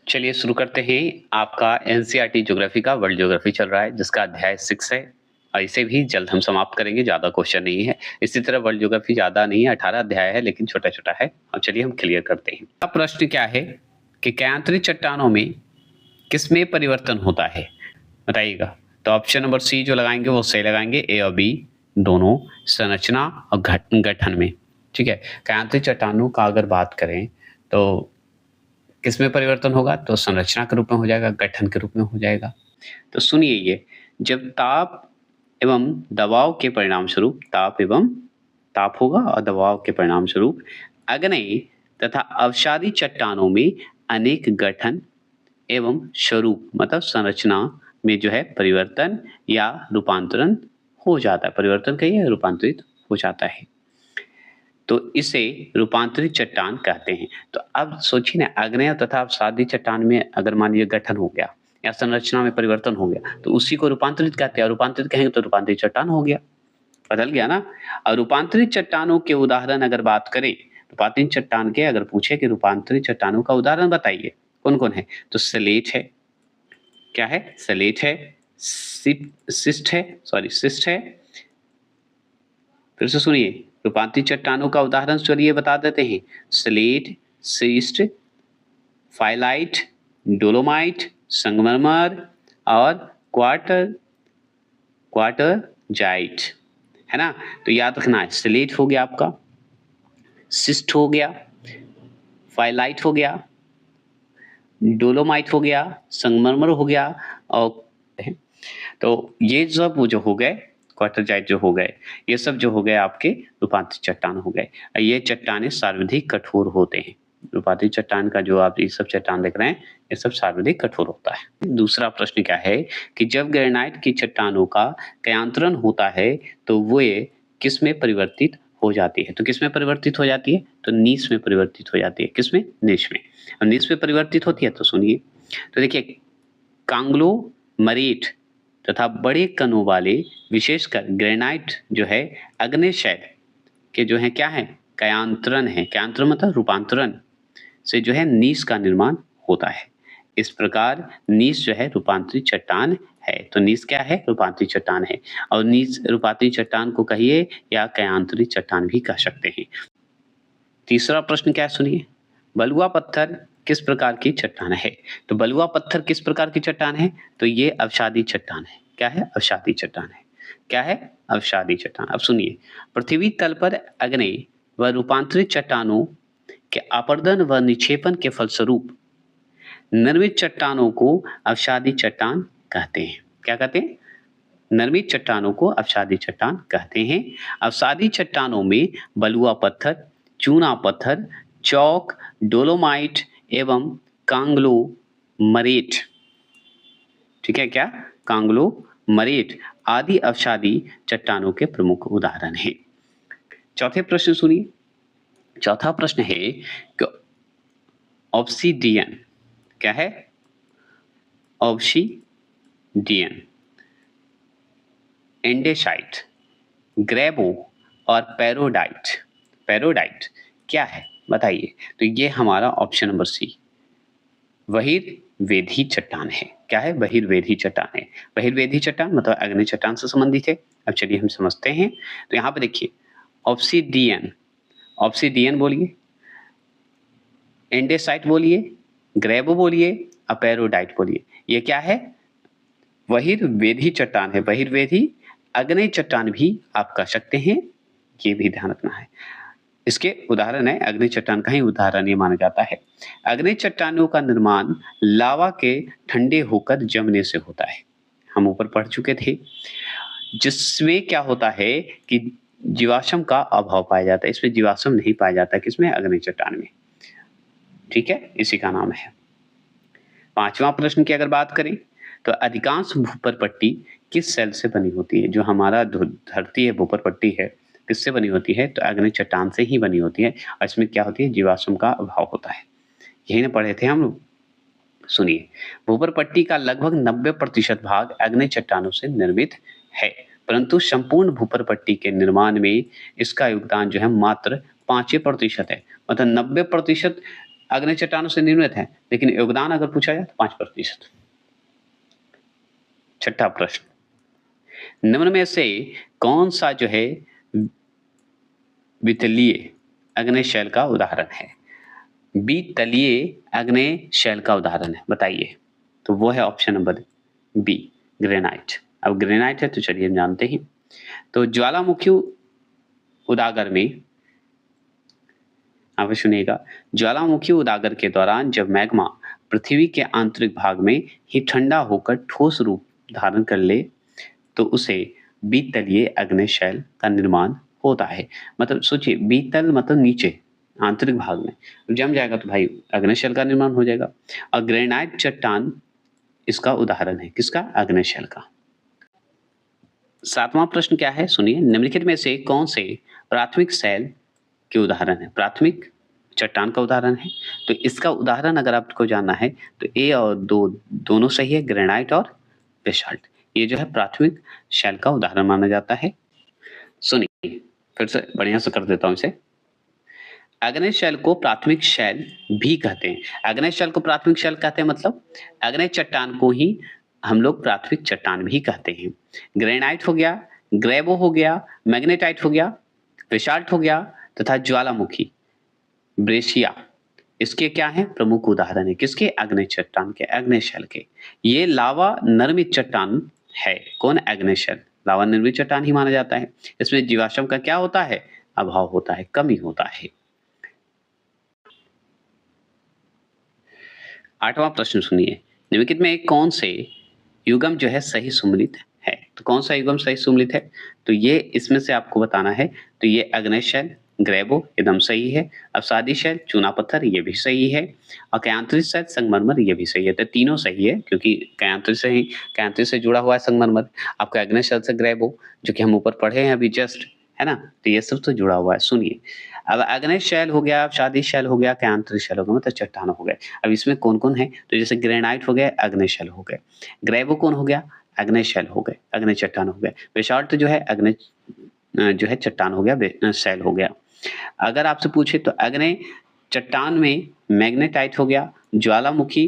चलिए शुरू करते हैं। आपका एनसीईआरटी ज्योग्राफी का वर्ल्ड ज्योग्राफी चल रहा है जिसका अध्याय 6 है और इसे भी जल्द हम समाप्त करेंगे, ज़्यादा क्वेश्चन नहीं है। इसी तरह वर्ल्ड ज्योग्राफी ज़्यादा नहीं है, 18 अध्याय है लेकिन छोटा-छोटा है। अब चलिए हम क्लियर करते हैं। अब प्रश्न क्या है कि कायांतरित चट्टानों में किसमें परिवर्तन होता है? बताइएगा। तो ऑप्शन नंबर सी जो लगाएंगे वो सही लगाएंगे, ए और बी दोनों संरचना और गठन में। ठीक है, कायांतरित चट्टानों का अगर बात करें तो किसमें परिवर्तन होगा? तो संरचना के रूप में हो जाएगा, गठन के रूप में हो जाएगा। तो सुनिए ये, जब ताप एवं दबाव के परिणाम स्वरूप ताप होगा और दबाव के परिणाम स्वरूप आग्नेय तथा अवसादी चट्टानों में अनेक गठन एवं स्वरूप मतलब संरचना में जो है परिवर्तन या रूपांतरण हो जाता है। परिवर्तन कहिए, रूपांतरित हो जाता है, तो इसे रूपांतरित चट्टान कहते हैं। तो अब सोचिए ना, आग्नेय तथा अवसादी चट्टान में अगर मान लीजिए गठन हो गया या संरचना में परिवर्तन हो गया तो उसी को रूपांतरित कहते हैं, और रूपांतरित कहेंगे तो रूपांतरित चट्टान हो गया, बदल गया ना। और रूपांतरित चट्टानों के उदाहरण अगर बात करें, रूपांतरित चट्टान के अगर पूछे कि रूपांतरित चट्टानों का उदाहरण बताइए कौन कौन है, तो स्लेट है, क्या है, स्लेट है, सिस्ट है। फिर से सुनिए, रूपांतरित चट्टानों का उदाहरण चलिए बता देते हैं। स्लेट, सिस्ट, फाइलाइट, डोलोमाइट, संगमरमर और क्वार्टरजाइट, है ना। तो याद रखना है, स्लेट हो गया आपका, सिस्ट हो गया, फाइलाइट हो गया, डोलोमाइट हो गया, संगमरमर हो गया, और तो ये सब जो हो गए, क्वार्टरजाइट जो हो गए, ये सब जो हो गए आपके रूपांतरित चट्टान हो गए। ये चट्टानें सर्वाधिक कठोर होते हैं। रूपांतरित चट्टान का जो आप ये सब चट्टान देख रहे हैं, ये सब सर्वाधिक कठोर होता है। दूसरा प्रश्न क्या है कि जब ग्रेनाइट की चट्टानों का कायांतरण होता है तो वे किस में परिवर्तित हो जाती है? तो किस में परिवर्तित हो जाती है? तो नीस में परिवर्तित हो जाती है। किस में? नीस में। और नीस में परिवर्तित होती है तो सुनिए, तो देखिए, कांग्लोमरेट तथा बड़े कणों वाले विशेषकर ग्रेनाइट जो है अग्नेय के जो है क्या है, कायांतरण है। कायांतरण मतलब रूपांतरण से जो है नीस का निर्माण होता है। इस प्रकार नीस जो है रूपांतरित चट्टान है। तो नीस क्या है? रूपांतरित चट्टान है। और नीस रूपांतरित चट्टान को कहिए या कायांतरित चट्टान भी कह सकते हैं। तीसरा प्रश्न क्या है सुनिए, बलुआ पत्थर किस प्रकार की चट्टान है? तो बलुआ पत्थर किस प्रकार की चट्टान है? तो ये अवसादी चट्टान है। क्या है? अवसादी चट्टान है। क्या है? अवसादी चट्टान। अब सुनिए, पृथ्वी तल पर आग्नेय व रूपांतरित चट्टानों के अपरदन व निक्षेपण के फलस्वरूप निर्मित चट्टानों को अवसादी चट्टान कहते हैं। क्या कहते हैं? निर्मित चट्टानों को अवसादी चट्टान कहते हैं। अवसादी चट्टानों में बलुआ पत्थर, चूना पत्थर, चौक, डोलोमाइट एवं कांग्लोमरेट, ठीक है, क्या, कांग्लोमरेट आदि अवसादी चट्टानों के प्रमुख उदाहरण हैं। चौथे प्रश्न सुनिए। चौथा प्रश्न है कि ऑब्सीडियन, क्या है? ऑब्सीडियन, एंडेसाइट, ग्रेबो और पैरोडाइट क्या है बताइए? तो ये हमारा ऑप्शन नंबर सी बहिर्वेधी चट्टान है। क्या है? बहिर्वेधी चट्टान है। बहिर्वेधी चट्टान मतलब अग्नि चट्टान से संबंधित है। अब चलिए हम समझते हैं। तो यहाँ पे देखिए, ऑब्सीडियन बोलिए, एंडेसाइट बोलिए, ग्रेबो बोलिए, अपैरोडाइट बोलिए। ये क्या है? बहिर्वेधी चट्टान है। बहिर्वेधी अग्नि चट्टान भी आप कह सकते हैं, ये भी ध्यान रखना है। इसके उदाहरण है, अग्नि चट्टान का ही उदाहरण ये माना जाता है। अग्नि चट्टानों का निर्माण लावा के ठंडे होकर जमने से होता है। हम ऊपर पढ़ चुके थे, जिसमें क्या होता है कि जीवाश्म का अभाव पाया जाता है। इसमें जीवाश्म नहीं पाया जाता, किसमें? अग्नि चट्टान में। ठीक है, इसी का नाम है। पांचवा प्रश्न की अगर बात करें तो अधिकांश भूपर पट्टी किस सेल से बनी होती है? जो हमारा धरती है, भूपर पट्टी है, किससे बनी होती है? तो अग्नि चट्टान से ही बनी होती है। और इसमें क्या होती है? जीवाश्म का अभाव होता है। यही ना पढ़े थे हम लोग। सुनिए, भूपर पट्टी का लगभग 90% भाग अग्नि चट्टानों से निर्मित है, परंतु संपूर्ण भूपर पट्टी के निर्माण में इसका योगदान जो है मात्र 5% है। मतलब 90% अग्नि चट्टानों से निर्मित है, लेकिन योगदान अगर पूछा जाए तो 5%। छठा प्रश्न, निम्न में से कौन सा जो है वितलीय अग्निशैल का उदाहरण है? वितलीय अग्निशैल का उदाहरण है, बताइए। तो वो है ऑप्शन नंबर बी, ग्रेनाइट। अब ग्रेनाइट है तो चलिए हम जानते हैं। तो ज्वालामुखी उदागर में, आप सुनिएगा, ज्वालामुखी उदागर के दौरान जब मैग्मा पृथ्वी के आंतरिक भाग में ही ठंडा होकर ठोस रूप धारण कर ले तो उसे बीतलीय अग्निशैल का निर्माण होता है। मतलब सोचिए, बीतल मतलब नीचे आंतरिक भाग में जम जाएगा तो भाई अग्निशैल का निर्माण हो जाएगा। और ग्रेनाइट चट्टान इसका उदाहरण है, किसका? अग्निशैल का। सातवां प्रश्न क्या है, सुनिए। निम्नलिखित में से कौन से प्राथमिक शैल के उदाहरण है? प्राथमिक चट्टान का उदाहरण है। तो इसका उदाहरण अगर आपको जानना है तो ए और दो दोनों सही है, ग्रेनाइट और बेसाल्ट। ये जो है प्राथमिक शैल का उदाहरण माना जाता है। सुनिए, फिर से बढ़िया से कर देता हूं इसे। अग्नि शैल को प्राथमिक शैल भी कहते हैं। अग्नि शैल को प्राथमिक शैल कहते हैं मतलब अग्नि चट्टान को ही हम लोग प्राथमिक चट्टान भी कहते हैं। ग्रेनाइट हो गया, ग्रेवो हो गया, मैग्नेटाइट हो गया, बेसाल्ट हो गया तथा ज्वालामुखी ब्रेशिया, इसके क्या है? प्रमुख उदाहरण है। किसके? अग्नि चट्टान के, अग्नि शैल के। ये लावा निर्मित चट्टान है। कौन? अग्नि शैल लावा निर्मित चट्टान ही माना जाता है। इसमें जीवाश्म का क्या होता है? अभाव होता है, कमी होता है। आठवां प्रश्न सुनिए। निम्नलिखित में कौन से युग्म जो है सही सुमेलित है? तो कौन सा युग्म सही सुमेलित है? तो ये इसमें से आपको बताना है। तो ये अग्नि शैल ग्रेवो एकदम सही है। अवसादी शैल चूना पत्थर ये भी सही है। और कयांत्रित शैल संगमरमर ये भी सही है। तो तीनों सही है क्योंकि कयांत्रित से जुड़ा हुआ है संगमरमर। आपका अग्नि शैल से ग्रेवो जो कि हम ऊपर पढ़े हैं अभी जस्ट, है ना? तो ये सब तो जुड़ा हुआ है। सुनिए, अब अग्नि शैल हो गया, अवसादी शैल हो गया, कयांत्रित शैल हो गया, मतलब चट्टान हो गए। अब इसमें कौन कौन है? तो जैसे ग्रेनाइट हो गया, अग्नि शैल हो गए। ग्रेवो कौन हो गया? अग्नि शैल हो गए, अग्नि चट्टान हो गए। बेसाल्ट जो है अग्नि जो है चट्टान हो गया, शैल हो गया। अगर आपसे पूछे तो अग्नि चट्टान में मैग्नेटाइट हो गया, ज्वालामुखी,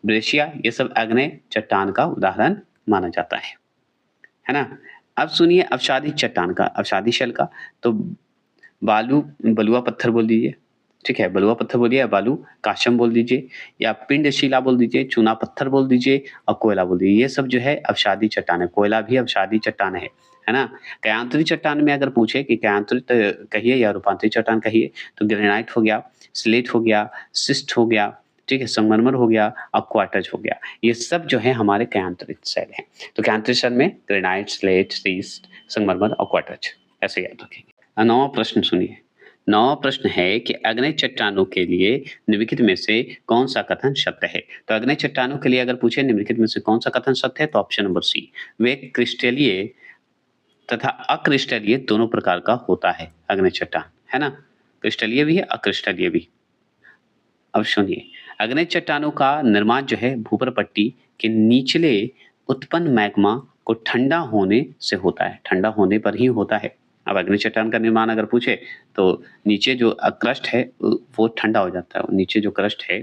ब्रेशिया, ये सब अग्नि चट्टान का उदाहरण माना जाता है ना? अब सुनिए अवसादी चट्टान का, अवसादी शैल का। तो बालू बलुआ पत्थर बोल दीजिए, ठीक है? बलुआ पत्थर बोलिए या बालू काशम बोल दीजिए या पिंड शिला बोल दीजिए, चूना पत्थर बोल दीजिए और कोयला बोल दीजिए। ये सब जो है अवसादी चट्टान है। कोयला भी अवसादी चट्टान है ना? कयांत्रित चट्टान में अगर पूछे कि कयांत्रित कहिए या रूपांतरित चट्टान कहिए तो ग्रेनाइट हो गया, स्लेट हो गया, सिस्ट हो गया, ठीक है, संगमरमर हो गया और क्वार्टज हो गया। ये सब जो है हमारे कयांत्रित शैल हैं। तो कयांत्रित शैल में ग्रेनाइट, स्लेट, सिस्ट, संगमरमर और क्वार्टज, ऐसे याद रखेंगे। नौवां प्रश्न सुनिए। नौवां प्रश्न है कि अग्नि चट्टानों के लिए निम्नलिखित में से कौन सा कथन सत्य है? तो अग्नि चट्टानों के लिए अगर पूछे निम्नलिखित में से कौन सा कथन सत्य है तो ऑप्शन नंबर सी, वे क्रिस्टलीय तथा अक्रिस्टलीय दोनों प्रकार का होता है अग्नि चट्टान, है ना? क्रिस्टलीय भी है, अक्रिस्टलीय भी। अब सुनिए, अग्नि चट्टानों का निर्माण जो है भूपर पट्टी के निचले उत्पन्न मैग्मा को ठंडा होने से होता है, ठंडा होने पर ही होता है। अब अग्नि चट्टान का निर्माण अगर पूछे तो नीचे जो क्रस्ट है वो ठंडा हो जाता है। नीचे जो क्रस्ट है,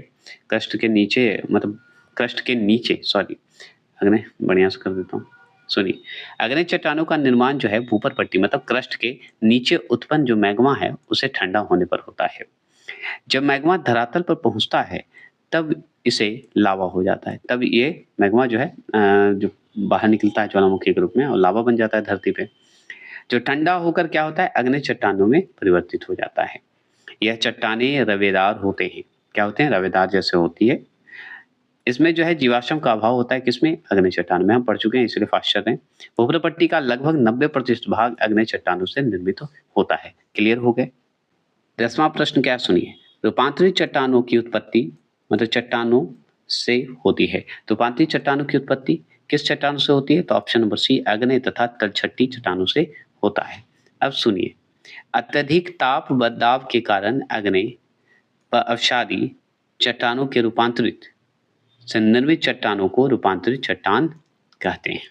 क्रस्ट के नीचे मतलब क्रस्ट के नीचे, सॉरी, अग्नि बढ़िया से कर देता हूँ। सुनिए, अग्नि चट्टानों का निर्माण जो है भूपर पट्टी मतलब क्रस्ट के नीचे उत्पन्न जो मैग्मा है उसे ठंडा होने पर होता है। जब मैग्मा धरातल पर पहुंचता है तब इसे लावा हो जाता है। तब ये मैग्मा जो है जो बाहर निकलता है ज्वालामुखी के रूप में और लावा बन जाता है धरती पे। जो ठंडा होकर क्या होता है? अग्नि चट्टानों में परिवर्तित हो जाता है। यह चट्टानें रवेदार होते हैं। क्या होते हैं? रवेदार जैसे होती है। इसमें जो है जीवाश्म का अभाव होता है। किसमें? अग्नि चट्टान में। हम पढ़ चुके हैं इसलिए फास्ट चल रहे हैं। भूपर पट्टी का लगभग 90% भाग अग्नि चट्टानों से निर्मित होता है। क्लियर हो गए? 10वां प्रश्न क्या सुनिए। रूपांतरित चट्टानों की उत्पत्ति मतलब चट्टानों से होती है। रूपांतरित चट्टानों की उत्पत्ति किस चट्टानों से होती है? तो ऑप्शन नंबर सी, अग्नि तथा तलछटी चट्टानों से होता है। अब सुनिए, अत्यधिक ताप बदलाव के कारण अग्नि व अवसादी चट्टानों के रूपांतरित से निर्मित चट्टानों को रूपांतरित चट्टान कहते हैं।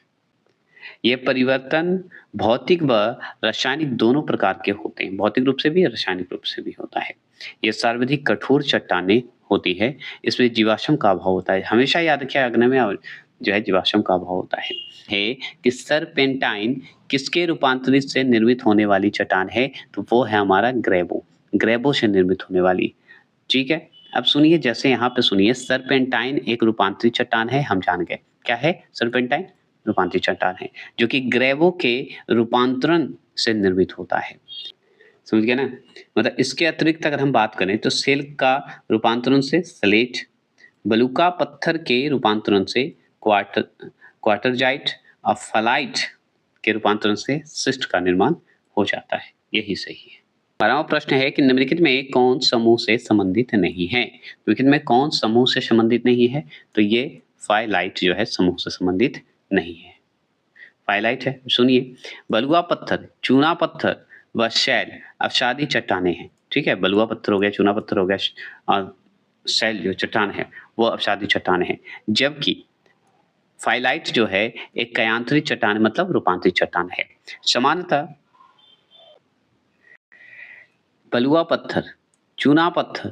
ये परिवर्तन भौतिक व रासायनिक दोनों प्रकार के होते हैं। भौतिक रूप से भी रासायनिक रूप से भी होता है। ये सर्वाधिक कठोर चट्टानें होती है। इसमें जीवाश्म का अभाव होता है। हमेशा याद रखिए आग्नेय में और जो है जीवाश्म का अभाव होता है कि सरपेंटाइन किसके रूपांतरित से निर्मित होने वाली चट्टान है? तो वो है हमारा ग्रेबो। ग्रेबो से निर्मित होने वाली। ठीक है? अब सुनिए, जैसे यहाँ पे सुनिए, सरपेंटाइन एक रूपांतरित चट्टान है, हम जान गए। क्या है सरपेंटाइन? रूपांतरित चट्टान है, जो कि ग्रेबो के रूपांतरण से निर्मित होता है। समझ गए ना? मतलब इसके अतिरिक्त अगर हम बात करें तो सिल्क का रूपांतरण से स्लेट, बलुका पत्थर के रूपांतरण से क्वार्टरजाइट और फलाइट के रूपांतरण से सिस्ट का निर्माण हो जाता है। यही सही है। 12वां प्रश्न है कि निम्नलिखित में कौन समूह से संबंधित नहीं है? निम्नलिखित में कौन समूह से संबंधित नहीं है? तो ये फाइलाइट जो है समूह से संबंधित नहीं है। फाइलाइट है, सुनिए, बलुआ पत्थर, चूना पत्थर व शैल अवसादी चट्टानें हैं। ठीक है, बलुआ पत्थर हो गया, चूना पत्थर हो गया और शैल जो चट्टान है वो अवसादी चट्टान है। जबकि फाइलाइट जो है एक कयांतरित चट्टान मतलब रूपांतरित चट्टान है। सामान्यतः बलुआ पत्थर, चूना पत्थर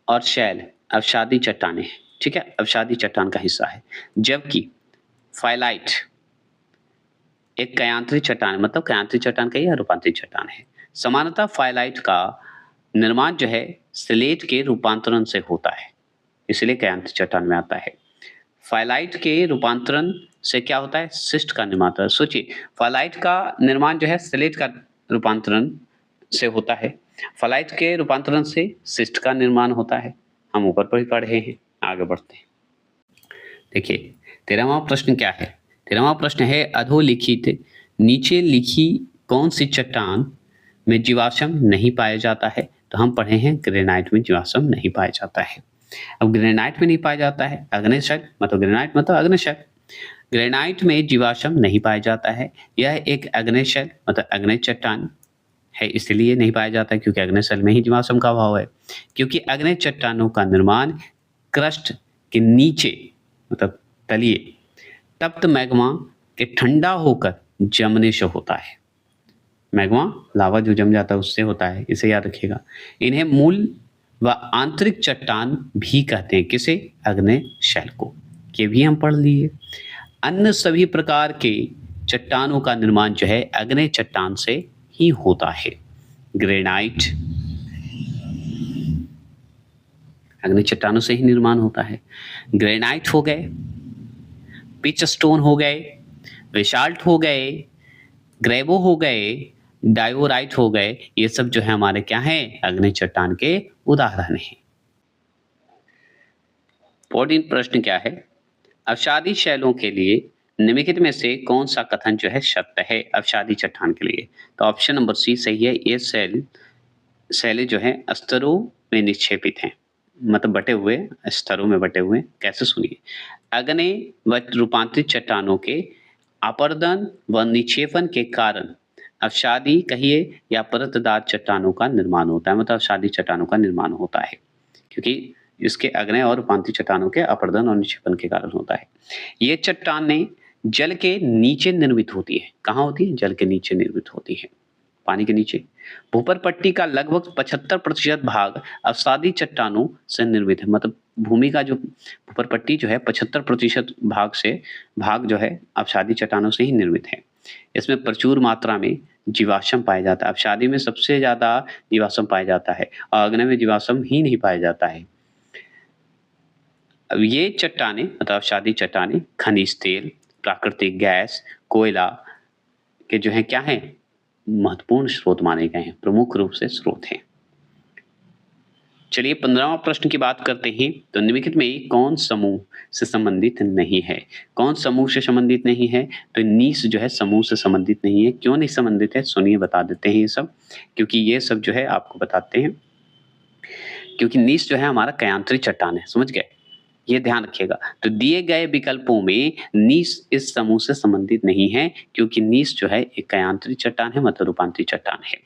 और शैल अवसादी चट्टानें हैं। ठीक है, अवसादी चट्टान का हिस्सा है। जबकि फाइलाइट एक कयांतरित चट्टान मतलब कयांतरित चट्टान का ही रूपांतरित चट्टान है। सामान्यतः फाइलाइट का निर्माण जो है स्लेट के रूपांतरण से होता है, इसलिए कयांतरित चट्टान में आता है। फाइलाइट के रूपांतरण से क्या होता है? सिस्ट का निर्माण होता है। सोचिए, फाइलाइट का निर्माण जो है स्लेट का रूपांतरण से होता है, फाइलाइट के रूपांतरण से सिस्ट का निर्माण होता है। हम ऊपर पर ही पढ़े हैं, आगे बढ़ते हैं। देखिए 13वां प्रश्न क्या है? 13वां प्रश्न है अधोलिखित नीचे लिखी कौन सी चट्टान में जीवाश्म नहीं पाया जाता है? तो हम पढ़े हैं ग्रेनाइट में जीवाश्म नहीं पाया जाता है। अब ग्रेनाइट में नहीं पाया जाता है, अग्नेय मतलब ग्रेनाइट मतलब अग्नेय। ग्रेनाइट में जीवाश्म नहीं पाया जाता है। यह एक अग्नेय मतलब अग्नेय चट्टान है, इसलिए नहीं पाया जाता है क्योंकि अग्नेय में ही जीवाश्म का अभाव है। क्योंकि अग्नेय चट्टानों का निर्माण क्रस्ट के नीचे मतलब तलिए तप्त मैग्मा के ठंडा होकर जमने से होता है। मैग्मा लावा जो जम जाता है उससे होता है, इसे याद रखिएगा। इन्हें मूल व आंतरिक चट्टान भी कहते हैं। किसे? अग्नेय शैल को। ये भी हम पढ़ लिए। अन्य सभी प्रकार के चट्टानों का निर्माण जो है अग्नेय चट्टान से ही होता है। ग्रेनाइट अग्नेय चट्टानों से ही निर्माण होता है। ग्रेनाइट हो गए, पिच स्टोन हो गए, बेसाल्ट हो गए, ग्रेबो हो गए, डायोराइट हो गए, ये सब जो है हमारे क्या है? अग्नेय चट्टान के उदाहरण हैं। 14 प्रश्न क्या है? अवसादी शैलों के लिए निम्नलिखित में से कौन सा कथन जो है सत्य है अवसादी चट्टान के लिए? तो ऑप्शन नंबर सी सही है। ये शैलें जो है स्तरों में निक्षेपित हैं, मतलब बटे हुए स्तरों में बटे हुए। कैसे? सुनिए, अग्नेय व रूपांतरित चट्टानों के अपर्दन व निक्षेपण के कारण अवसादी कहिए या परतदार चट्टानों का निर्माण होता है, मतलब अवसादी चट्टानों का निर्माण होता है, क्योंकि इसके अग्नेय और रूपांतरित चट्टानों के अपर्दन और निक्षेपण के कारण होता है। ये चट्टानें जल के नीचे निर्मित होती है। कहाँ होती है? जल के नीचे निर्मित होती है, पानी के नीचे। भूपर पट्टी का लगभग 75% भाग अवसादी चट्टानों से निर्मित है, मतलब भूमि का जो भूपर पट्टी जो है 75% भाग जो है अवसादी चट्टानों से ही निर्मित है। इसमें प्रचुर मात्रा में जीवाश्म पाया जाता है। अवसादी में सबसे ज्यादा जीवाश्म पाया जाता है और अग्नेय में जीवाश्म ही नहीं पाया जाता है। अब ये चट्टानें मतलब अवसादी चट्टानें खनिज तेल, प्राकृतिक गैस, कोयला के जो है क्या है? महत्वपूर्ण स्रोत माने गए हैं, प्रमुख रूप से स्रोत हैं। चलिए 15वां प्रश्न की बात करते हैं। तो निम्नलिखित में कौन समूह से संबंधित नहीं है? कौन समूह से संबंधित नहीं है? तो नीस जो है समूह से संबंधित नहीं है। क्यों नहीं संबंधित है? सुनिए, बता देते हैं ये सब, क्योंकि ये सब जो है आपको बताते हैं। क्योंकि नीस जो है हमारा कयांतरित चट्टान है, समझ गए? ये ध्यान रखिएगा। तो दिए गए विकल्पों में नीस इस समूह से संबंधित नहीं है, क्योंकि नीस जो है एक कयांतरित चट्टान है, मतलब रूपांतरित चट्टान है।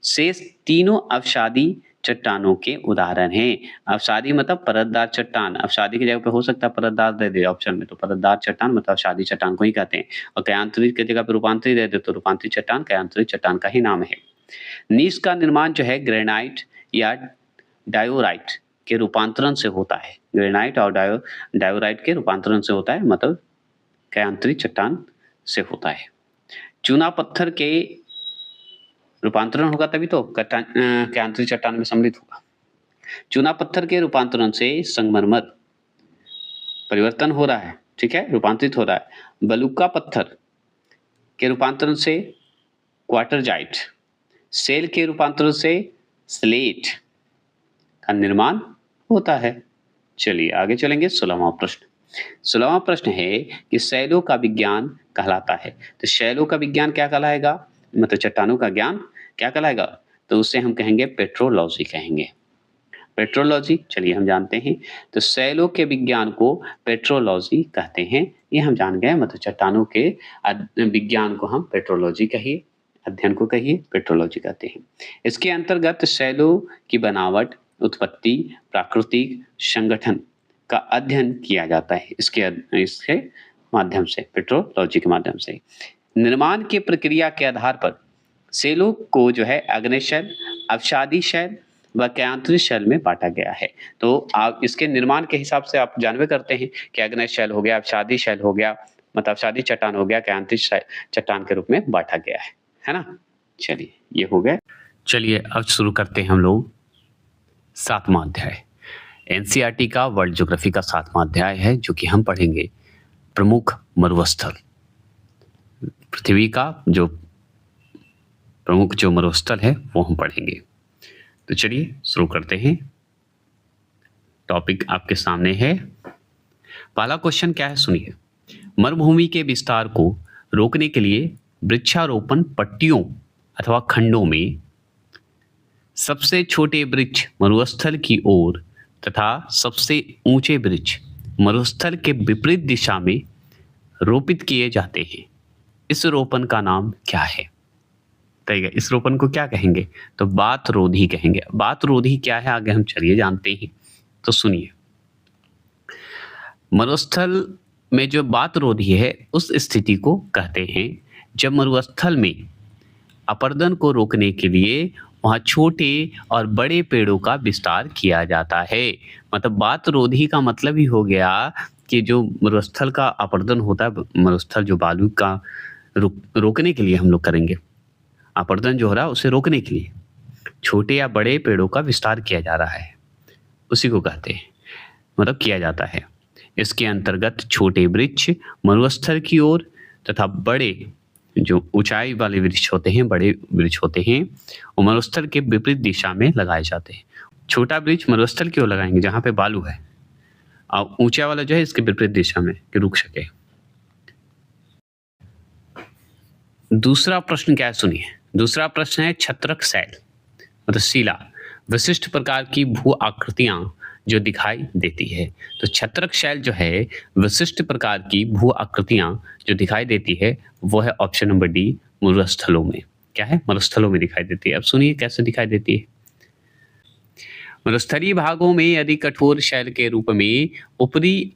शेष तीनों अवसादी चट्टानों के उदाहरण हैं। अवसादी मतलब परतदार चट्टान, अवसादी की जगह पे हो सकता है परतदार दे दे ऑप्शन में, तो परतदार चट्टान मतलब अवसादी चट्टान को ही कहते हैं। और कयांतरित की जगह पे रूपांतरित दे दे तो रूपांतरित चट्टान कयांतरित चट्टान का ही नाम है। नीस का निर्माण जो है ग्रेनाइट या डायोराइट के रूपांतरण से होता है। ग्रेनाइट और डायोराइट के रूपांतरण से होता है, मतलब कायांतरित चट्टान से होता है। चूना पत्थर के रूपांतरण होगा तभी तो कायांतरित चट्टान में सम्मिलित होगा। चूना पत्थर के रूपांतरण से संगमरमर परिवर्तन हो रहा है, ठीक है, रूपांतरित हो रहा है। बलुका पत्थर के रूपांतरण से क्वार्टरजाइट, सेल के रूपांतरण से स्लेट का निर्माण होता है। चलिए आगे चलेंगे। 16वां प्रश्न। 16वां प्रश्न है कि शैलों का विज्ञान कहलाता है। तो शैलों का विज्ञान क्या कहलाएगा, मतलब चट्टानों का ज्ञान क्या कहलाएगा, तो उसे हम कहेंगे पेट्रोलॉजी कहेंगे। पेट्रोलॉजी, चलिए हम जानते हैं। तो शैलों के विज्ञान को पेट्रोलॉजी कहते हैं, ये हम जान गए। मतलब चट्टानों के विज्ञान को हम पेट्रोलॉजी कहिए, अध्ययन को कहिए पेट्रोलॉजी कहते हैं। इसके अंतर्गत शैलों की बनावट, उत्पत्ति, प्राकृतिक संगठन का अध्ययन किया जाता है। इसके माध्यम से, पेट्रोलॉजी के माध्यम से निर्माण की प्रक्रिया के आधार पर शैलों को जो है आग्नेय शैल, अवसादी शैल व कायांतरित शैल में बांटा गया है। तो आप इसके निर्माण के हिसाब से आप जानवे करते हैं कि आग्नेय शैल हो गया, अवसादी शैल हो गया, मतलब अवसादी चट्टान हो गया, कायांतरित चट्टान के रूप में बांटा गया है ना। चलिए ये हो गया। चलिए अब शुरू करते हैं हम लोग 7वां अध्याय। एनसीईआरटी का वर्ल्ड ज्योग्राफी का 7वां अध्याय है, जो कि हम पढ़ेंगे प्रमुख मरुस्थल। पृथ्वी का जो प्रमुख जो मरुस्थल है वो हम पढ़ेंगे। तो चलिए शुरू करते हैं। टॉपिक आपके सामने है। पहला क्वेश्चन क्या है सुनिए। मरुभूमि के विस्तार को रोकने के लिए वृक्षारोपण पट्टियों अथवा खंडों में सबसे छोटे वृक्ष मरुस्थल की ओर तथा सबसे ऊंचे वृक्ष मरुस्थल के विपरीत दिशा में रोपित किए जाते हैं। इस रोपण का नाम क्या है? ठीक है, इस रोपण को क्या कहेंगे? तो बातरोधी कहेंगे। बातरोधी क्या है आगे हम चलिए जानते हैं। तो सुनिए, मरुस्थल में जो बातरोधी है उस स्थिति को कहते हैं जब मरुस्थल में अपरदन को रोकने के लिए वहाँ छोटे और बड़े पेड़ों का विस्तार किया जाता है। मतलब बातरोधी का मतलब ही हो गया कि जो मरुस्थल का अपरदन होता है, मरुस्थल जो बालू का रोकने के लिए हम लोग करेंगे, अपरदन जो हो रहा है उसे रोकने के लिए छोटे या बड़े पेड़ों का विस्तार किया जा रहा है, उसी को कहते हैं, मतलब किया जाता है। इसके अंतर्गत छोटे वृक्ष मरुस्थल की ओर तथा बड़े जो ऊंचाई वाले वृक्ष होते हैं, बड़े वृक्ष होते हैं, वो मरुस्थल के विपरीत दिशा में लगाए जाते हैं। छोटा वृक्ष मरुस्थल की ओर लगाएंगे जहाँ पे बालू है, और ऊंचा वाला जो है इसके विपरीत दिशा में कि रुक सके। दूसरा प्रश्न क्या है सुनिए। दूसरा प्रश्न है छत्रक शैल मतलब शिला विशिष्ट प्रकार की भू आकृतियां जो दिखाई देती है। तो छत्रक शैल जो है विशिष्ट प्रकार की भू आकृतियां जो दिखाई देती है वो है ऑप्शन नंबर डी, मरुस्थलों में। क्या है? मरुस्थलों में दिखाई देती है। अब सुनिए कैसे दिखाई देती है। मरुस्थलीय भागों में यदि कठोर शैल के रूप में ऊपरी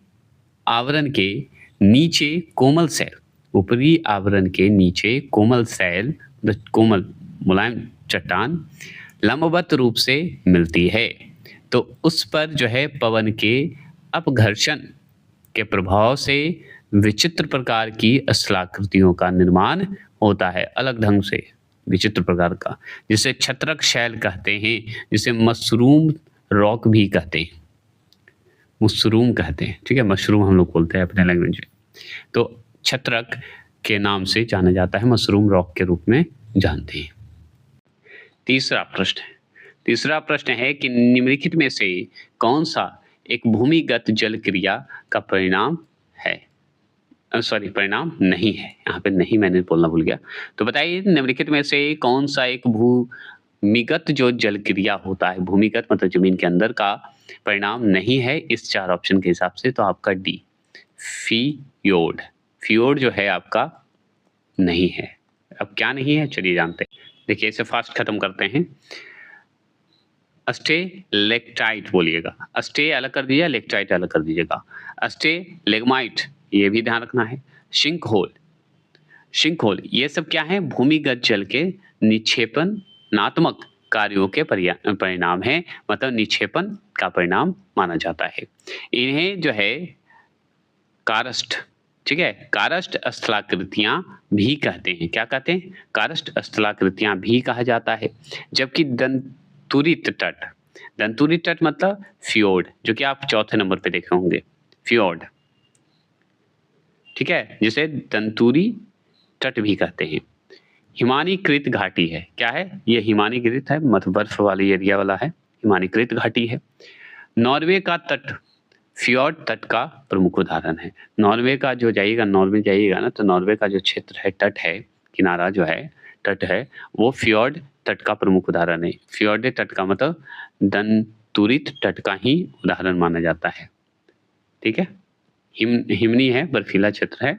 आवरण के नीचे कोमल शैल, ऊपरी आवरण के नीचे कोमल शैल, कोमल मुलायम चट्टान लंबवत रूप से मिलती है, तो उस पर जो है पवन के अपघर्षण के प्रभाव से विचित्र प्रकार की स्थलाकृतियों का निर्माण होता है, अलग ढंग से विचित्र प्रकार का, जिसे छत्रक शैल कहते हैं, जिसे मशरूम रॉक भी कहते हैं, मशरूम कहते हैं। ठीक है, मशरूम हम लोग बोलते हैं अपने लैंग्वेज में। तो छत्रक के नाम से जाना जाता है, मशरूम रॉक के रूप में जानते हैं। तीसरा प्रश्न है कि निम्नलिखित में से कौन सा एक भूमिगत जल क्रिया का परिणाम है? परिणाम नहीं है, यहाँ पे नहीं मैंने बोलना भूल गया। तो बताइए निम्नलिखित में से कौन सा एक भूमिगत जो जल क्रिया होता है, भूमिगत मतलब जमीन के अंदर का, परिणाम नहीं है इस 4 ऑप्शन के हिसाब से? तो आपका डी फियोर्ड। फियोर्ड जो है आपका नहीं है। अब क्या नहीं है चलिए जानते हैं। देखिए इसे फास्ट खत्म करते हैं। स्टेलेक्टाइट बोलिएगा, स्टे अलग कर दीजिए, लेक्टाइट अलग कर दीजिएगा। स्टेलेग्माइट ये भी ध्यान रखना है। शिंक होल ये सब क्या है? भूमिगत जल के निक्षेपणात्मक कार्यों के परिणाम है, मतलब निक्षेपण का परिणाम माना जाता है। इन्हें जो है कारस्ट, ठीक है, कारस्ट स्थलाकृतियां भी कहते हैं। क्या कहते हैं? कारस्ट स्थलाकृतियां भी कहा जाता है। जबकि दंतुरित तट, दंतुरित तट मतलब फ्योर्ड, जो कि आप चौथे नंबर पे देखे होंगे, फ्योर्ड, ठीक है, जिसे दंतुरी तट भी कहते हैं। हिमानीकृत घाटी है, क्या है ये? हिमानीकृत है, मतलब बर्फ वाली एरिया वाला है, हिमानीकृत घाटी है। नॉर्वे का तट फ्योर्ड तट का प्रमुख उदाहरण है। नॉर्वे का जो जाइएगा, नॉर्वे जाइएगा ना, तो नॉर्वे का जो क्षेत्र है, तट है, किनारा जो है, तट है, वो फ्योर्ड तट का प्रमुख उदाहरण है। फ्योर्ड तट का मतलब दंतुरित तट का ही उदाहरण माना जाता है, ठीक है। हिमनी है, बर्फीला क्षेत्र है।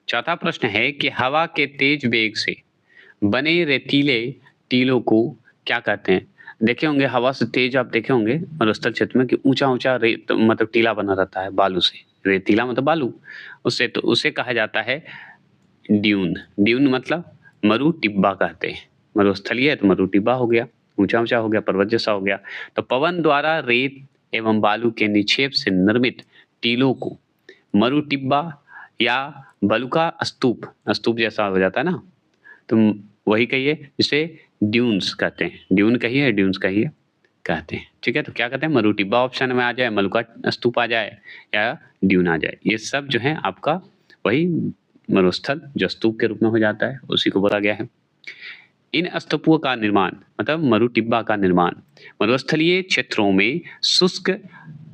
चौथा प्रश्न है कि हवा के तेज वेग से बने रेतीले टीलों को क्या कहते हैं? देखे होंगे हवा से तेज, आप देखे होंगे मरुस्थल क्षेत्र में कि ऊंचा-ऊंचा रेत मतलब टीला बना रहता है बालू से, रेतीला मतलब बालू, उससे तो उसे कहा जाता है ड्यून। ड्यून मतलब मरु टिब्बा कहते हैं, मरुस्थलीय है तो मरु टिब्बा हो गया, ऊंचा-ऊंचा हो गया, पर्वत जैसा हो गया। तो पवन द्वारा रेत एवं बालू के निक्षेप से निर्मित टीलों को मरु टिब्बा या बलुका स्तूप, स्तूप जैसा हो जाता है ना, तो वही कहिए, जिसे ड्यून्स कहते हैं। ड्यून कहिए, ड्यून्स कहिए, कहते हैं, ठीक है। तो क्या कहते हैं? मरु टिब्बा ऑप्शन में आ जाए, मलुका स्तूप आ जाए, या ड्यून आ जाए, ये सब जो है आपका वही मरुस्थल जो स्तूप के रूप में हो जाता है, उसी को बोला गया है। इन स्तूपों का निर्माण मतलब मरु टिब्बा का निर्माण मरुस्थलीय क्षेत्रों में शुष्क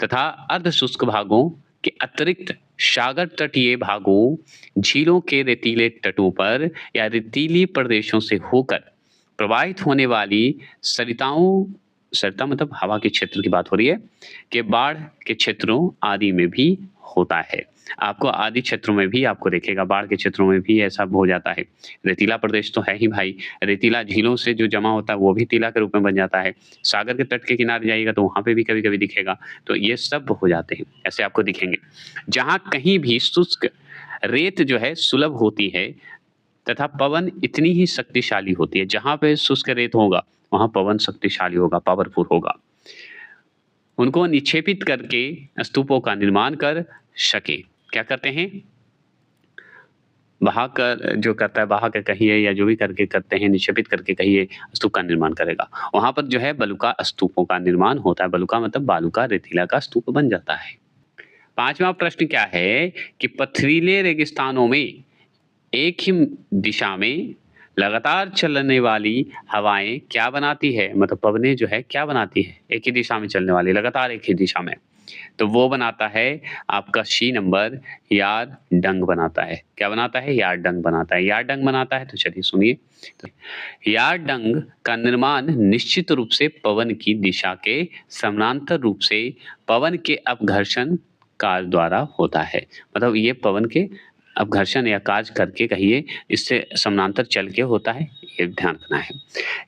तथा अर्ध शुष्क भागों के अतिरिक्त सागर तटीय भागों, झीलों के रेतीले तटों पर या रेतीली प्रदेशों से होकर प्रवाहित होने वाली सरिताओं, सरिता मतलब हवा के क्षेत्र की बात हो रही है, के बाढ़ के क्षेत्रों आदि में भी होता है। आपको आदि क्षेत्रों में भी आपको देखेगा, बाढ़ के क्षेत्रों में भी ऐसा हो जाता है। रेतीला प्रदेश तो है ही भाई, रेतीला झीलों से जो जमा होता है वो भी टीला के रूप में बन जाता है। सागर के तट के किनारे जाइएगा तो वहाँ पे भी कभी-कभी दिखेगा। तो ये सब हो जाते हैं, ऐसे आपको दिखेंगे। जहाँ कहीं भी शुष्क रेत जो है सुलभ होती है तथा पवन इतनी ही शक्तिशाली होती है, जहाँ पे शुष्क रेत होगा वहाँ पवन शक्तिशाली होगा, पावरफुल होगा, उनको निक्षेपित करके स्तूपों का निर्माण कर सके। क्या करते हैं? बहा कर जो करता है, बहा के कहिए या जो भी करके करते हैं, निक्षेपित करके कहिए, स्तूप का निर्माण करेगा। वहाँ पर जो है बलुका स्तूपों का निर्माण होता है। बलुका मतलब बालू का, रेतीला का स्तूप बन जाता है। 5वां प्रश्न क्या है कि पथरीले रेगिस्तानों में एक ही दिशा में लगातार चलने वाली हवाएं क्या बनाती है? मतलब पवनें जो है क्या बनाती है? एक ही दिशा में चलने वाली, लगातार एक ही दिशा में, तो वो बनाता है आपका सी नंबर, यार डंग बनाता है। क्या बनाता है? यार डंग बनाता है। यार डंग बनाता है, तो चलिए सुनिए। तो यार डंग का निर्माण निश्चित रूप से पवन की दिशा के समानांतर रूप से पवन के अपघर्षण कार्य द्वारा होता है। मतलब ये पवन के अपघर्षण या कार्य करके कहिए, इससे समानांतर चल के होता है, ये ध्यान रखना है।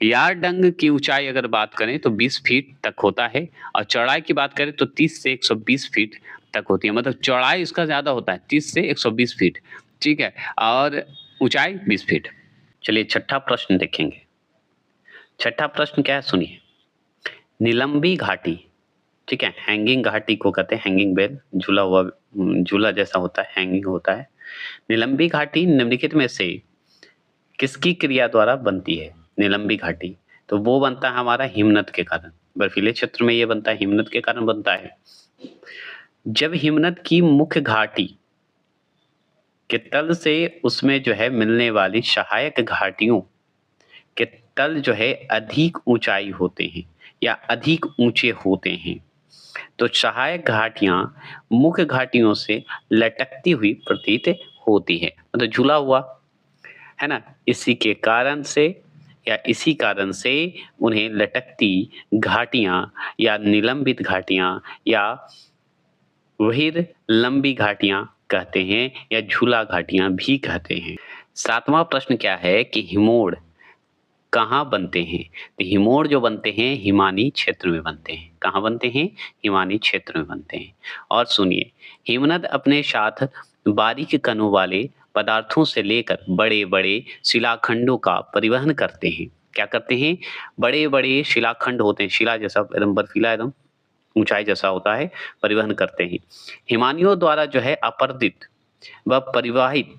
यार डंग की ऊंचाई अगर बात करें तो 20 फीट तक होता है, और चौड़ाई की बात करें तो 30 से 120 फीट तक होती है। मतलब चौड़ाई इसका ज्यादा होता है, 30 से 120 फीट, ठीक है, और ऊंचाई 20 फीट। चलिए छठा प्रश्न देखेंगे। छठा प्रश्न क्या है, सुनिए। निलंबी घाटी, ठीक है, हैंगिंग घाटी को कहते हैं, हैंगिंग बेल, झूला हुआ झूला जैसा होता है, हैंगिंग होता है। निलंबी घाटी निम्नलिखित में से किसकी क्रिया द्वारा बनती है? निलंबी घाटी तो वो बनता है हमारा हिमनद के कारण, बर्फीले क्षेत्र में ये बनता है, हिमनद के कारण बनता है। जब हिमनद की मुख्य घाटी के तल से उसमें जो है मिलने वाली सहायक घाटियों के तल जो है अधिक ऊंचाई होते हैं या अधिक ऊंचे होते हैं, तो सहायक घाटियां मुख्य घाटियों से लटकती हुई प्रतीत होती है, मतलब झूला हुआ है ना, इसी के कारण से या इसी कारण से उन्हें लटकती घाटियां या निलंबित घाटियां या वहीर लंबी घाटियां कहते हैं, या झूला घाटियां भी कहते हैं। 7वां प्रश्न क्या है कि हिमोड़ कहाँ बनते हैं? तो हिमोड़ जो बनते हैं हिमानी क्षेत्र में बनते हैं। कहाँ बनते हैं? हिमानी क्षेत्र में बनते हैं। और सुनिए, हिमनद अपने साथ बारीक कणों वाले पदार्थों से लेकर बड़े बड़े शिलाखंडों का परिवहन करते हैं। क्या करते हैं, बड़े-बड़े शिलाखंड होते हैं, शिला जैसा एकदम बर्फीला एकदम ऊँचाई जैसा होता है, परिवहन करते हैं। हिमानियों द्वारा जो है अपर्दित व परिवाहित,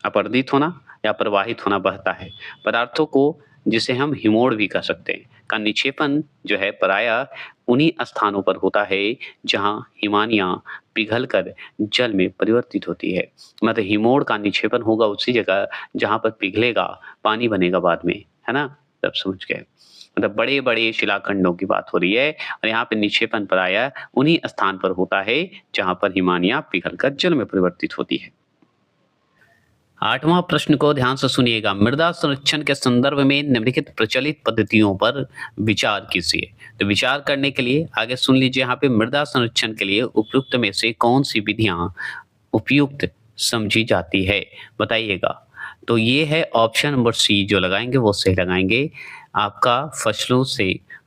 अपर्दित होना या प्रवाहित होना बहता है। पदार्थों को जिसे हम हिमोड़ भी कह सकते हैं, का निक्षेपण जो है प्रायः उन्हीं स्थानों पर होता है जहाँ हिमानियाँ पिघलकर जल में परिवर्तित होती है। मतलब हिमोड़ का निक्षेपण होगा उसी जगह जहाँ पर पिघलेगा, पानी बनेगा बाद में, है ना? तब समझ गए। मतलब बड़े-बड़े शिलाखंडों की बात हो रही है और यहाँ पे निक्षेपण प्रायः उन्हीं स्थान पर होता है जहाँ पर हिमानियाँ पिघलकर जल में परिवर्तित होती है। 8वां प्रश्न को ध्यान से सुनिएगा। मृदा संरक्षण के संदर्भ में निम्नलिखित प्रचलित पद्धतियों पर विचार कीजिए। तो विचार करने के लिए आगे सुन लीजिए, यहाँ पे मृदा संरक्षण के लिए उपयुक्त में से कौन सी विधियां उपयुक्त समझी जाती है, बताइएगा। तो ये है ऑप्शन नंबर सी, जो लगाएंगे वो सही लगाएंगे। आपका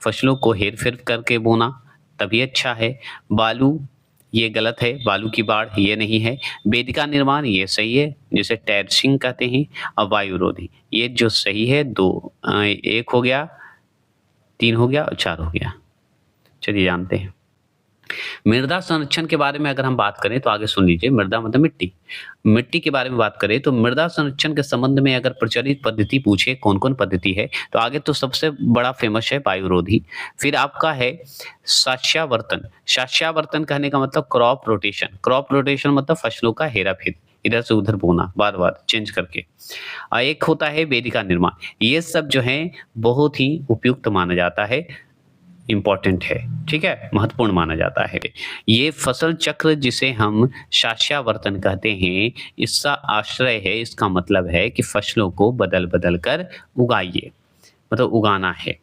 फसलों को हेर-फेर करके बोना तभी अच्छा है। बालू, ये गलत है, बालू की बाढ़ ये नहीं है। वेदिका निर्माण ये सही है, जिसे टेरेसिंग कहते हैं। और वायुरोधी ये जो सही है, 1 हो गया, 3 हो गया और 4 हो गया। चलिए जानते हैं। मृदा संरक्षण के बारे में अगर हम बात करें तो आगे सुन लीजिए। मृदा मतलब मिट्टी, मिट्टी के बारे में बात करें तो मृदा संरक्षण के संबंध में अगर प्रचलित पद्धति पूछे कौन कौन पद्धति है, तो आगे तो सबसे बड़ा फेमस है वायुरोधी। फिर आपका है शास्यावर्तन। शास्यावर्तन कहने का मतलब क्रॉप रोटेशन। क्रॉप रोटेशन मतलब फसलों का हेराफेरी, इधर से उधर बोना बार बार चेंज करके। और एक होता है वेदिका निर्माण। ये सब जो है बहुत ही उपयुक्त माना जाता है, इम्पोर्टेंट है, ठीक है, महत्वपूर्ण माना जाता है। ये फसल चक्र जिसे हम शास्यावर्तन कहते हैं, इसका आश्रय है, इसका मतलब है कि फसलों को बदल बदल कर उगाइए, मतलब उगाना है।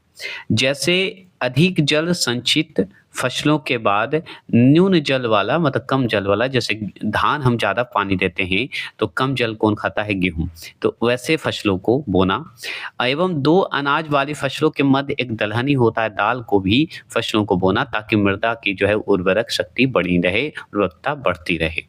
जैसे अधिक जल संचित फसलों के बाद न्यून जल वाला, मतलब कम जल वाला, जैसे धान हम ज़्यादा पानी देते हैं तो कम जल कौन खाता है, गेहूं। तो वैसे फसलों को बोना। एवं 2 अनाज वाली फसलों के मध्य एक दलहनी होता है, दाल को भी फसलों को बोना, ताकि मृदा की जो है उर्वरक शक्ति बनी रहे, उर्वरकता बढ़ती रहे,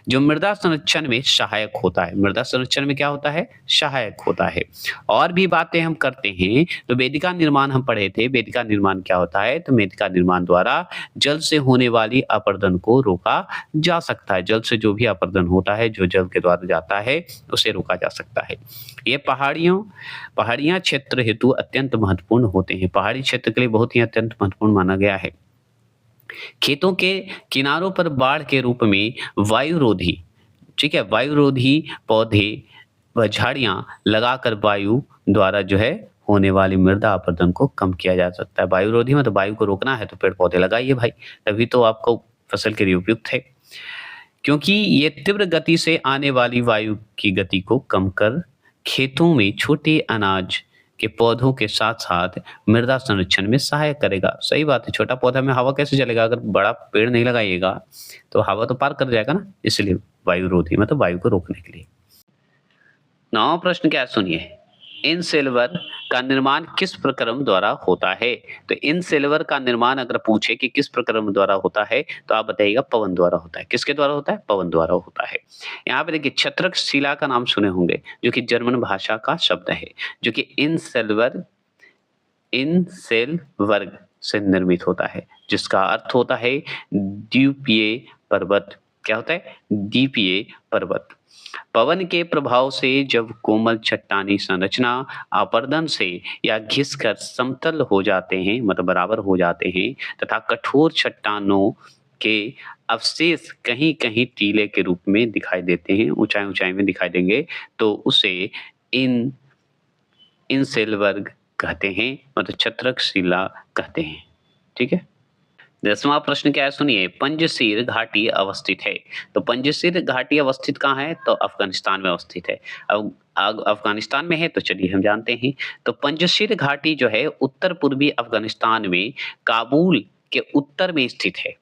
जो मृदा संरक्षण में सहायक होता है। मृदा संरक्षण में क्या होता है, सहायक होता है। और भी बातें हम करते हैं। तो वेदिका निर्माण हम पढ़े थे। वेदिका निर्माण क्या होता है, तो वेदिका निर्माण द्वारा जल से होने वाली अपरदन को रोका जा सकता है। जल से जो भी अपरदन होता है, जो जल के द्वारा जाता है, उसे रोका जा सकता है। ये पहाड़ियां क्षेत्र हेतु अत्यंत महत्वपूर्ण होते हैं। पहाड़ी क्षेत्र के लिए बहुत ही अत्यंत महत्वपूर्ण माना गया है। खेतों के किनारों पर बाढ़ के रूप में वायुरोधी, ठीक है, वायुरोधी पौधे व झाड़ियां लगाकर वायु द्वारा जो है होने वाली मृदा अपरदन को कम किया जा सकता है। वायुरोधी मतलब वायु को रोकना है तो पेड़ पौधे लगाइए भाई, तभी तो आपको फसल के लिए उपयुक्त है। क्योंकि ये तीव्र गति से आने वाली वायु की गति को कम कर खेतों में छोटे अनाज के पौधों के साथ साथ मृदा संरक्षण में सहायक करेगा। सही बात है, छोटा पौधा में हवा कैसे चलेगा, अगर बड़ा पेड़ नहीं लगाइएगा तो हवा तो पार कर जाएगा ना, इसलिए वायुरोधी मतलब वायु को रोकने के लिए। 9वां प्रश्न क्या है, सुनिए। इन सिल्वर का निर्माण किस प्रक्रम द्वारा होता है। तो इन सिल्वर का निर्माण अगर पूछे कि किस प्रक्रम द्वारा होता है, तो आप बताइएगा पवन द्वारा होता है। किसके द्वारा होता है, पवन द्वारा होता है। यहाँ पे देखिए छत्रक शिला का नाम सुने होंगे, जो कि जर्मन भाषा का शब्द है, जो कि इन सेलवर्ग से निर्मित होता है, जिसका अर्थ होता है द्वीपीय पर्वत। क्या होता है, द्वीपीय पर्वत। पवन के प्रभाव से जब कोमल चट्टानी संरचना अपरदन से या घिसकर समतल हो जाते हैं, मतलब बराबर हो जाते हैं, तथा कठोर चट्टानों के अवशेष कहीं कहीं टीले के रूप में दिखाई देते हैं, ऊंचाई ऊंचाई में दिखाई देंगे, तो उसे इन सेलवर्ग कहते हैं, मतलब छत्रक शिला कहते हैं, ठीक है। 10वां प्रश्न क्या है, सुनिए। पंजशीर घाटी अवस्थित है। तो पंजशीर घाटी अवस्थित कहाँ है, तो अफगानिस्तान में अवस्थित है। अब अफगानिस्तान में है तो चलिए हम जानते हैं। तो पंजशीर घाटी जो है उत्तर पूर्वी अफगानिस्तान में काबुल के उत्तर में स्थित है।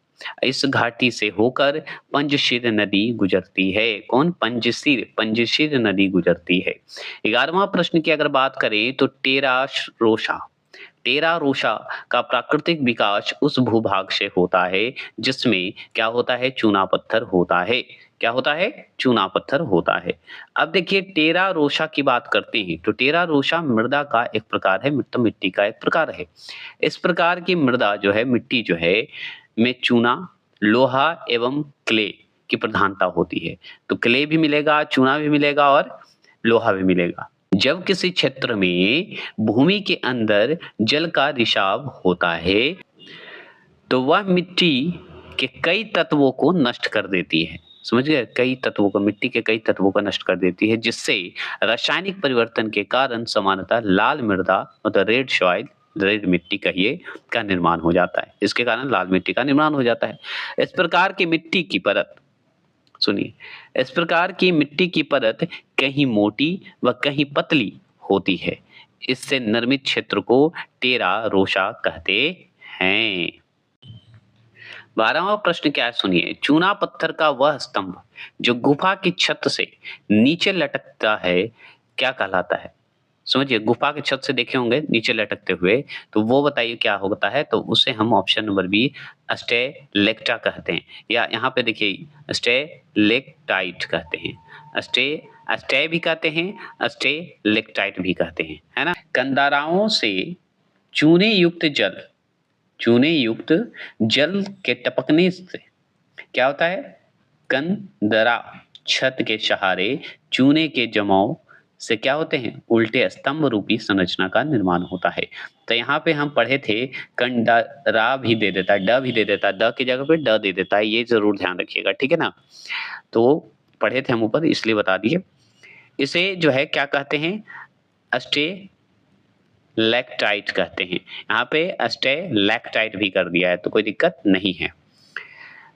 इस घाटी से होकर पंजशीर नदी गुजरती है। कौन, पंजशीर नदी गुजरती है। 11वां प्रश्न की अगर बात करें तो टेरारोसा का प्राकृतिक विकास उस भूभाग से होता है जिसमें क्या होता है, चूना पत्थर होता है। क्या होता है? चूना पत्थर होता है। अब देखिए टेरारोसा की बात करते हैं तो टेरारोसा मृदा का एक प्रकार है, तो मिट्टी का एक प्रकार है। इस प्रकार की मृदा जो है, मिट्टी जो है में चूना, लोहा एवं क्ले की प्रधानता होती है। तो क्ले भी मिलेगा, चूना भी मिलेगा और लोहा भी मिलेगा। जब किसी क्षेत्र में भूमि के अंदर जल का रिसाव होता है तो वह मिट्टी के कई तत्वों को नष्ट कर देती है। समझ गए? कई तत्वों को, मिट्टी के कई तत्वों को नष्ट कर देती है, जिससे रासायनिक परिवर्तन के कारण सामान्यतः लाल मृदा मतलब रेड सॉइल, रेड मिट्टी कहिए, का निर्माण हो जाता है। इसके कारण लाल मिट्टी का निर्माण हो जाता है। इस प्रकार की मिट्टी की परत, सुनिए, इस प्रकार की मिट्टी की परत कहीं मोटी व कहीं पतली होती है। इससे निर्मित क्षेत्र को टेरारोसा कहते हैं। 12वां प्रश्न क्या है, सुनिए। चूना पत्थर का वह स्तंभ जो गुफा की छत से नीचे लटकता है क्या कहलाता है? समझिए, गुफा की छत से देखे होंगे नीचे लटकते हुए, तो वो बताइए क्या होता है? तो उसे हम ऑप्शन नंबर बी स्टेलेक्टा कहते हैं, या यहाँ पे देखिए स्टेलेक्टाइट कहते हैं। स्टे भी कहते हैं, स्टेलेक्टाइट भी कहते हैं, है ना। कंदराओं से चूने युक्त जल के टपकने से क्या होता है? कंदरा छत के सहारे चूने के जमाव से क्या होते हैं? उल्टे स्तंभ रूपी संरचना का निर्माण होता है। तो यहाँ पे हम पढ़े थे कंडरा भी दे देता है, ड भी दे देता है, द की जगह पे ड दे देता है, ये जरूर ध्यान रखिएगा, ठीक है ना। तो पढ़े थे हम ऊपर, इसलिए बता दिए। इसे जो है क्या कहते हैं? स्टेलेक्टाइट कहते हैं। यहाँ पे स्टेलेक्टाइट भी कर दिया है तो कोई दिक्कत नहीं है।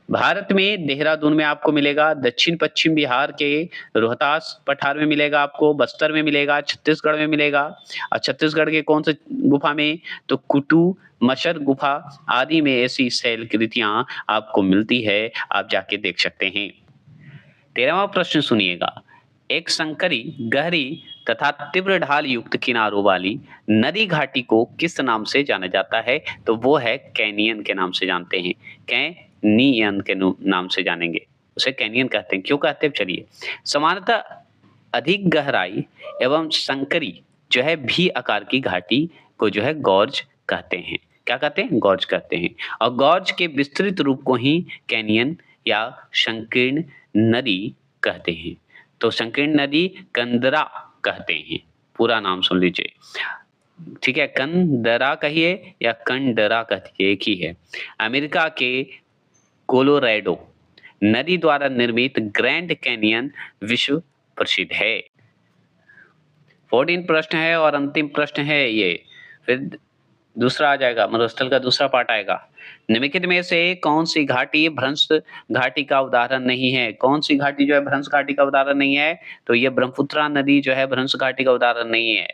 भारत में देहरादून में आपको मिलेगा, दक्षिण पश्चिम बिहार के रोहतास पठार में मिलेगा आपको, बस्तर में मिलेगा, छत्तीसगढ़ में मिलेगा। और छत्तीसगढ़ के कौन से गुफा में? तो कुटू मशर गुफा आदि में ऐसी शैलकृतियां आपको मिलती है, आप जाके देख सकते हैं। 13वां प्रश्न सुनिएगा। एक संकरी, गहरी तथा तीव्र ढाल युक्त किनारों वाली नदी घाटी को किस नाम से जाना जाता है? तो वो है कैनियन के नाम से जानते हैं। कैनियन के नाम से जानेंगे, उसे कैनियन कहते हैं। क्यों कहते हैं? चलिए, सामान्यतः अधिक गहराई एवं संकरी जो है भी आकार की घाटी को जो है गॉर्ज कहते हैं। क्या कहते हैं? गॉर्ज कहते हैं। और गॉर्ज के विस्तृत रूप को ही कैनियन या संकीर्ण नदी कहते हैं। तो संकीर्ण नदी कंदरा कहते हैं, पूरा नाम सुन लीजिए, ठीक है। कंदरा कहिए या कंडरा कहिए, एक ही है। अमेरिका के कोलोराडो नदी द्वारा निर्मित ग्रैंड कैनियन विश्व प्रसिद्ध है। 14 प्रश्न है और अंतिम प्रश्न है ये, फिर दूसरा आ जाएगा, मरुस्थल का दूसरा पार्ट आएगा। निम्नलिखित में से कौन सी घाटी भ्रंश घाटी का उदाहरण नहीं है? कौन सी घाटी जो है भ्रंश घाटी का उदाहरण नहीं है? तो ये ब्रह्मपुत्रा नदी जो है भ्रंश घाटी का उदाहरण नहीं है।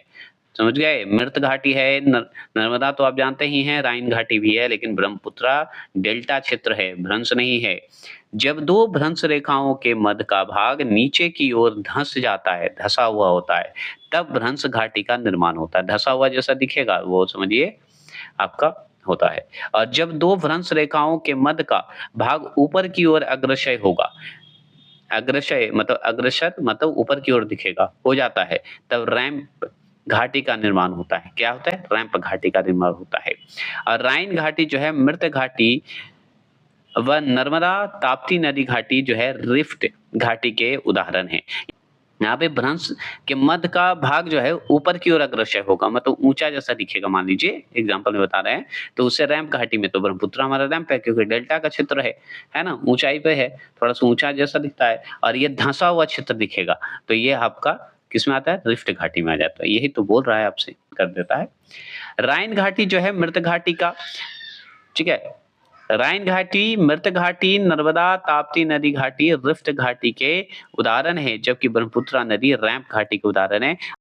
समझ गए? मृत घाटी है, नर्मदा तो आप जानते ही हैं, राइन घाटी भी है, लेकिन ब्रह्मपुत्रा डेल्टा क्षेत्र है, भ्रंश नहीं है। जब दो भ्रंश रेखाओं के मध्य का भाग नीचे की ओर धंस जाता है, धसा हुआ होता है, तब भ्रंश घाटी का निर्माण होता है। धसा हुआ जैसा दिखेगा वो समझिए आपका होता है। और जब दो भ्रंश रेखाओं के मध्य का भाग ऊपर की ओर अग्रसर होगा, अग्रसर मतलब ऊपर की ओर दिखेगा, हो जाता है, तब रैंप घाटी का निर्माण होता है। क्या होता है? रैंप घाटी का निर्माण होता है। और राइन घाटी जो है मृत घाटी व नर्मदा ताप्ती नदी घाटी जो है रिफ्ट घाटी के उदाहरण है। यहाँ पे भ्रंश के मध्य का भाग जो है ऊपर की ओर अग्रसर होगा, मतलब ऊंचा जैसा दिखेगा, मान लीजिए एग्जांपल में बता रहे हैं, तो उससे रैंप घाटी में, तो ब्रह्मपुत्र हमारा रैंप है क्योंकि डेल्टा का क्षेत्र है ना, ऊंचाई पे है, थोड़ा सा ऊंचा जैसा दिखता है, और ये धंसा हुआ क्षेत्र दिखेगा, तो ये आपका किस में आता है? रिफ्ट घाटी में आ जाता है। यही तो बोल रहा है आपसे, कर देता है। राइन घाटी जो है मृत घाटी का, ठीक है, राइन घाटी, मृत घाटी, नर्मदा ताप्ती नदी घाटी रिफ्ट घाटी के उदाहरण है, जबकि ब्रह्मपुत्र नदी रैंप घाटी के उदाहरण है।